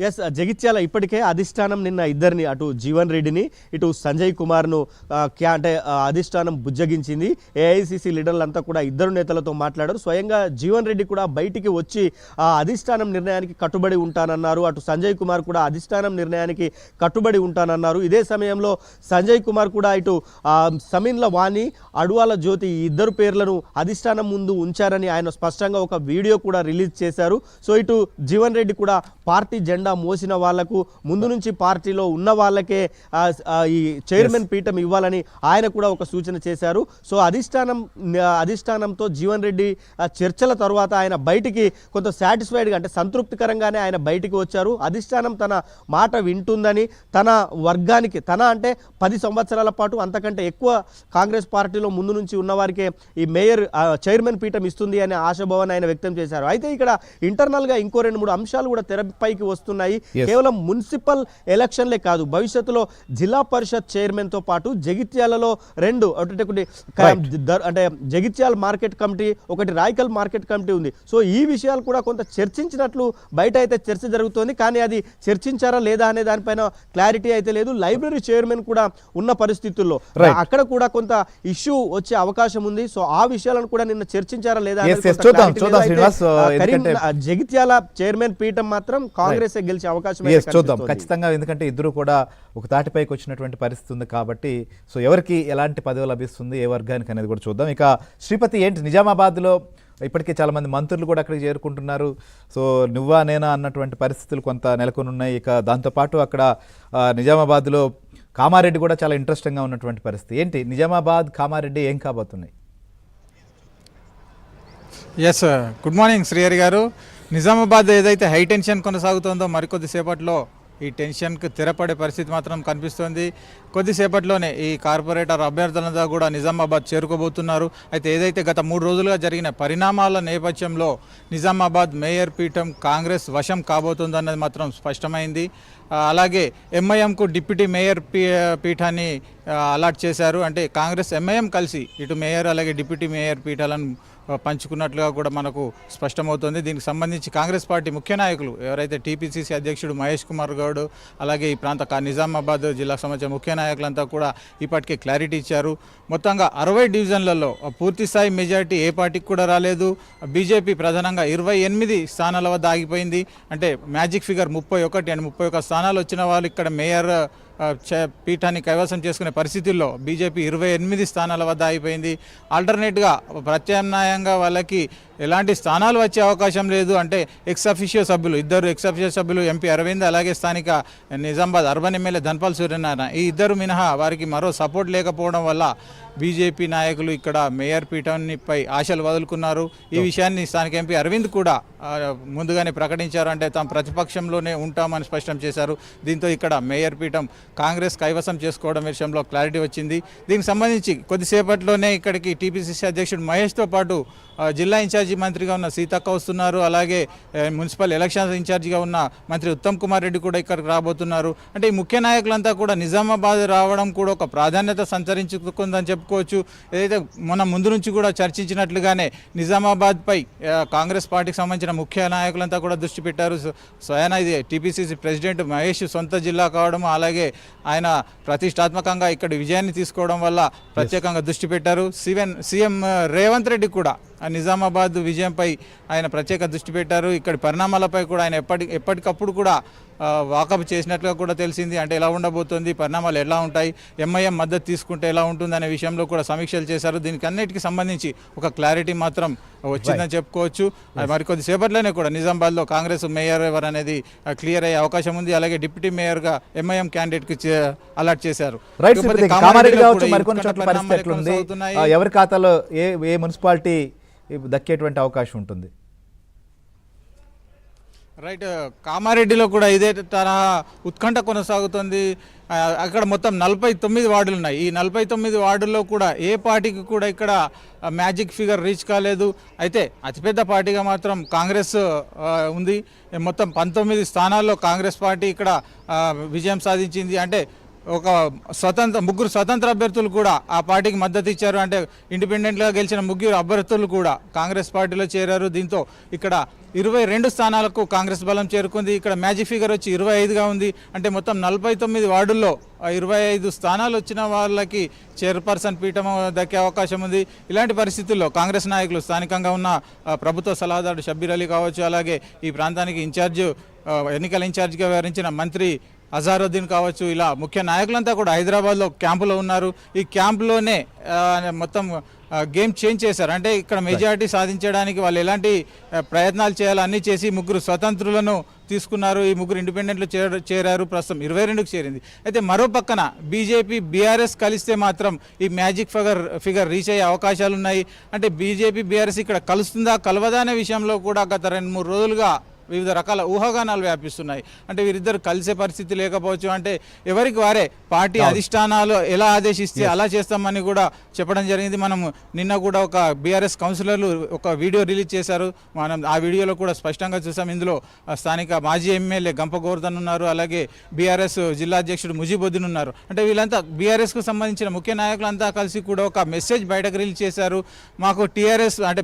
Yes Jagtial ఇప్పటికే అధిష్టానం నిన్న ఇద్దరిని అటు జీవన్ రెడ్డిని ఇటు సంజయ్ కుమార్ను అంటే అధిష్టానం బుజ్జగించింది. ఏఐసిసి లీడర్లంతా కూడా ఇద్దరు నేతలతో మాట్లాడారు. స్వయంగా జీవన్ రెడ్డి కూడా బయటికి వచ్చి అధిష్టానం నిర్ణయానికి కట్టుబడి ఉంటానన్నారు. అటు సంజయ్ కుమార్ కూడా అధిష్టానం నిర్ణయానికి కట్టుబడి ఉంటానన్నారు. ఇదే సమయంలో సంజయ్ కుమార్ కూడా ఇటు సమీన్ల వాణి అడువాల జ్యోతి ఈ ఇద్దరు పేర్లను అధిష్టానం ముందు ఉంచారని ఆయన స్పష్టంగా ఒక వీడియో కూడా రిలీజ్ చేశారు. సో ఇటు జీవన్ రెడ్డి కూడా పార్టీ జెండా మోసిన వాళ్లకు ముందు నుంచి పార్టీలో ఉన్న వాళ్ళకే ఈ చైర్మన్ పీఠం ఇవ్వాలని ఆయన కూడా ఒక సూచన చేశారు. సో అధిష్టానంతో జీవన్ రెడ్డి చర్చల తర్వాత ఆయన బయటికి కొంత సాటిస్ఫైడ్గా అంటే సంతృప్తికరంగానే ఆయన బయటికి వచ్చారు. అధిష్టానం తన మాట వింటుందని, తన వర్గానికి అంటే 10 సంవత్సరాల పాటు అంతకంటే ఎక్కువ కాంగ్రెస్ పార్టీలో ముందు నుంచి ఉన్నవారికే ఈ మేయర్ చైర్మన్ పీఠం ఇస్తుంది అనే ఆశాభావాన్ని ఆయన వ్యక్తం చేశారు. అయితే ఇక్కడ ఇంటర్నల్గా ఇంకో 2-3 అంశాలు కూడా తెరపైకి వస్తున్నాయి. కేవలం మున్సిపల్ ఎలక్షన్లే కాదు, భవిష్యత్తులో జిల్లా పరిషత్ చైర్మన్ తో పాటు జగిత్యాలలో 2 అంటే జగిత్యాల మార్కెట్ కమిటీ, ఒకటి రాయకల్ మార్కెట్ కమిటీ ఉంది. సో ఈ విషయాలు కూడా కొంత చర్చించినట్లు బయట అయితే చర్చ జరుగుతోంది. కానీ అది చర్చించారా లేదా అనే దానిపైన క్లారిటీ అయితే లేదు. లైబ్రరీ చైర్మన్ కూడా ఉన్న పరిస్థితుల్లో అక్కడ కూడా కొంత ఇష్యూ వచ్చే అవకాశం ఉంది. సో ఆ విషయాలను కూడా నిన్న చర్చించారా లేదా జగిత్యాల చైర్మన్ పీఠం మాత్రం కాంగ్రెస్ గెలిచే అవకాశం చూద్దాం ఖచ్చితంగా. ఎందుకంటే ఇద్దరు కూడా ఒక తాటిపైకి వచ్చినటువంటి పరిస్థితి ఉంది కాబట్టి సో ఎవరికి ఎలాంటి పదవి లభిస్తుంది ఏ వర్గానికి అనేది కూడా చూద్దాం. ఇక శ్రీపతి ఏంటి, నిజామాబాద్లో ఇప్పటికే చాలామంది మంత్రులు కూడా అక్కడికి చేరుకుంటున్నారు. సో నువ్వా నేనా అన్నటువంటి పరిస్థితులు కొంత నెలకొని ఉన్నాయి. ఇక దాంతోపాటు అక్కడ నిజామాబాద్లో కామారెడ్డి కూడా చాలా ఇంట్రెస్టింగ్గా ఉన్నటువంటి పరిస్థితి. ఏంటి నిజామాబాద్ కామారెడ్డి ఏం కాబోతున్నాయి? ఎస్, గుడ్ మార్నింగ్ శ్రీహరి గారు. నిజామాబాద్ ఏదైతే హై టెన్షన్ కొనసాగుతుందో మరికొద్ది సేపట్లో ఈ టెన్షన్కు తెరపడే పరిస్థితి మాత్రం కనిపిస్తోంది. కొద్దిసేపట్లోనే ఈ కార్పొరేటర్ అభ్యర్థులంతా కూడా నిజామాబాద్ చేరుకోబోతున్నారు. అయితే ఏదైతే గత 3 రోజులుగా జరిగిన పరిణామాల నేపథ్యంలో నిజామాబాద్ మేయర్ పీఠం కాంగ్రెస్ వశం కాబోతుందన్నది మాత్రం స్పష్టమైంది. అలాగే ఎంఐఎంకు డిప్యూటీ మేయర్ పీఠాన్ని అలాట్ చేశారు. అంటే కాంగ్రెస్ ఎంఐఎం కలిసి ఇటు మేయర్ అలాగే డిప్యూటీ మేయర్ పీఠాలను పంచుకున్నట్లుగా కూడా మనకు స్పష్టమవుతుంది. దీనికి సంబంధించి కాంగ్రెస్ పార్టీ ముఖ్య నాయకులు ఎవరైతే టీపీసీసీ అధ్యక్షుడు మహేష్ కుమార్ గౌడ్, అలాగే ఈ ప్రాంత నిజామాబాద్ జిల్లాకు సంబంధించిన ముఖ్య నాయకులంతా కూడా ఇప్పటికే క్లారిటీ ఇచ్చారు. మొత్తంగా 60 డివిజన్లలో పూర్తిస్థాయి మెజారిటీ ఏ పార్టీకి కూడా రాలేదు. బీజేపీ ప్రధానంగా 28 స్థానాల వద్ద ఆగిపోయింది. అంటే మ్యాజిక్ ఫిగర్ 31 అండ్ 31 స్థానాలు వచ్చిన వాళ్ళు ఇక్కడ మేయర్ పీఠాన్ని కైవసం చేసుకునే పరిస్థితుల్లో బీజేపీ 28 స్థానాల వద్ద అయిపోయింది. ఆల్టర్నేట్గా ప్రత్యామ్నాయంగా వాళ్ళకి ఎలాంటి స్థానాలు వచ్చే అవకాశం లేదు. అంటే ఇద్దరు ఎక్స్ అఫిషియో సభ్యులు ఎంపీ అరవింద్, అలాగే స్థానిక నిజామాబాద్ అర్బన్ ఎమ్మెల్యే ధన్పాల్ సూర్యనారాయణ, ఈ ఇద్దరు మినహా వారికి మరో సపోర్ట్ లేకపోవడం వల్ల బీజేపీ నాయకులు ఇక్కడ మేయర్ పీఠాన్నిపై ఆశలు వదులుకున్నారు. ఈ విషయాన్ని స్థానిక ఎంపీ అరవింద్ కూడా ముందుగానే ప్రకటించారు. అంటే తాము ప్రతిపక్షంలోనే ఉంటామని స్పష్టం చేశారు. దీంతో ఇక్కడ మేయర్ పీఠం కాంగ్రెస్ కైవసం చేసుకోవడం విషయంలో క్లారిటీ వచ్చింది. దీనికి సంబంధించి కొద్దిసేపట్లోనే ఇక్కడికి టీపీసీసీ అధ్యక్షుడు మహేష్తో పాటు జిల్లా ఇన్ఛార్జి మంత్రిగా ఉన్న సీతక్క వస్తున్నారు. అలాగే మున్సిపల్ ఎలక్షన్స్ ఇన్ఛార్జిగా ఉన్న మంత్రి ఉత్తమ్ కుమార్ రెడ్డి కూడా ఇక్కడికి రాబోతున్నారు. అంటే ఈ ముఖ్య నాయకులంతా కూడా నిజామాబాద్ రావడం కూడా ఒక ప్రాధాన్యత సంతరించుకుందని చెప్పుకోవచ్చు. ఏదైతే మనం ముందు నుంచి కూడా చర్చించినట్లుగానే నిజామాబాద్పై కాంగ్రెస్ పార్టీకి సంబంధించిన ముఖ్య నాయకులంతా కూడా దృష్టి పెట్టారు. స్వయాన ఇది టీపీసీసీ ప్రెసిడెంట్ మహేష్ సొంత జిల్లా కావడం, అలాగే ఆయన ప్రతిష్టాత్మకంగా ఇక్కడ విజయాన్ని తీసుకోవడం వల్ల ప్రత్యేకంగా దృష్టి పెట్టారు. సీఎం రేవంత్ రెడ్డి కూడా నిజామాబాద్ విజయంపై ఆయన ప్రత్యేక దృష్టి పెట్టారు. ఇక్కడ పరిణామాలపై కూడా ఆయన ఎప్పటికప్పుడు కూడా వాకప్ చేసినట్లుగా కూడా తెలిసింది. అంటే ఎలా ఉండబోతుంది, పరిణామాలు ఎలా ఉంటాయి, ఎంఐఎం మద్దతు తీసుకుంటే ఎలా ఉంటుంది అనే విషయంలో కూడా సమీక్షలు చేశారు. దీనికి అన్నిటికీ సంబంధించి ఒక క్లారిటీ మాత్రం వచ్చిందని చెప్పుకోవచ్చు. మరికొద్ది సేపట్లోనే కూడా నిజామాబాద్లో కాంగ్రెస్ మేయర్ ఎవరు అనేది క్లియర్ అయ్యే అవకాశం ఉంది. అలాగే డిప్యూటీ మేయర్గా ఎంఐఎం క్యాండిడేట్కి అలాట్ చేశారు. ఎవరి ఖాతాలో ఏ మున్సిపాలిటీ దక్కేటువంటి అవకాశం ఉంటుంది? రైట్, కామారెడ్డిలో కూడా ఇదే తరహా ఉత్కంఠ కొనసాగుతుంది. అక్కడ మొత్తం 49 వార్డులు ఉన్నాయి. ఈ 49 వార్డుల్లో కూడా ఏ పార్టీకి కూడా ఇక్కడ మ్యాజిక్ ఫిగర్ రీచ్ కాలేదు. అయితే అతిపెద్ద పార్టీగా మాత్రం కాంగ్రెస్ ఉంది. మొత్తం 19 స్థానాల్లో కాంగ్రెస్ పార్టీ ఇక్కడ విజయం సాధించింది. అంటే ఒక ముగ్గురు స్వతంత్ర అభ్యర్థులు కూడా ఆ పార్టీకి మద్దతు ఇచ్చారు. అంటే ఇండిపెండెంట్గా గెలిచిన ముగ్గురు అభ్యర్థులు కూడా కాంగ్రెస్ పార్టీలో చేరారు. దీంతో ఇక్కడ 22 స్థానాలకు కాంగ్రెస్ బలం చేరుకుంది. ఇక్కడ మ్యాజిక్ ఫిగర్ వచ్చి 25గా ఉంది. అంటే మొత్తం 49 వార్డుల్లో 25 స్థానాలు వచ్చిన వాళ్ళకి చైర్పర్సన్ పీఠం దక్కే అవకాశం ఉంది. ఇలాంటి పరిస్థితుల్లో కాంగ్రెస్ నాయకులు స్థానికంగా ఉన్న ప్రభుత్వ సలహాదారు షబ్బీర్ అలీ కావచ్చు, అలాగే ఈ ప్రాంతానికి ఎన్నికల ఇన్ఛార్జిగా వ్యవహరించిన మంత్రి అజారుద్దీన్ కావచ్చు, ఇలా ముఖ్య నాయకులంతా కూడా హైదరాబాద్లో క్యాంపులో ఉన్నారు. ఈ క్యాంపులోనే మొత్తం గేమ్ చేంజ్ చేశారు. అంటే ఇక్కడ మెజారిటీ సాధించడానికి వాళ్ళు ఎలాంటి ప్రయత్నాలు చేయాలో అన్నీ చేసి ముగ్గురు స్వతంత్రులను తీసుకున్నారు. ఈ ముగ్గురు ఇండిపెండెంట్లు చేరారు. ప్రస్తుతం 22కి చేరింది. అయితే మరో పక్కన బీజేపీ బీఆర్ఎస్ కలిస్తే మాత్రం ఈ మ్యాజిక్ ఫిగర్ రీచ్ అయ్యే అవకాశాలు ఉన్నాయి. అంటే బీజేపీ బీఆర్ఎస్ ఇక్కడ కలుస్తుందా కలవదా అనే విషయంలో కూడా గత 2-3 రోజులుగా వివిధ రకాల ఊహాగానాలు వ్యాపిస్తున్నాయి. అంటే వీరిద్దరు కలిసే పరిస్థితి లేకపోవచ్చు. అంటే ఎవరికి వారే పార్టీ అధిష్టానాలు ఎలా ఆదేశిస్తే అలా చేస్తామని కూడా చెప్పడం జరిగింది. మనం నిన్న కూడా ఒక బీఆర్ఎస్ కౌన్సిలర్లు ఒక వీడియో రిలీజ్ చేశారు. మనం ఆ వీడియోలో కూడా స్పష్టంగా చూసాం. ఇందులో స్థానిక మాజీ ఎమ్మెల్యే గంప గోవర్ధన్ ఉన్నారు, అలాగే బీఆర్ఎస్ జిల్లా అధ్యక్షుడు ముజీబుద్దీన్ ఉన్నారు. అంటే వీళ్ళంతా బీఆర్ఎస్కు సంబంధించిన ముఖ్య నాయకులంతా కలిసి కూడా ఒక మెసేజ్ బయటకు రిలీజ్ చేశారు. మాకు టీఆర్ఎస్ అంటే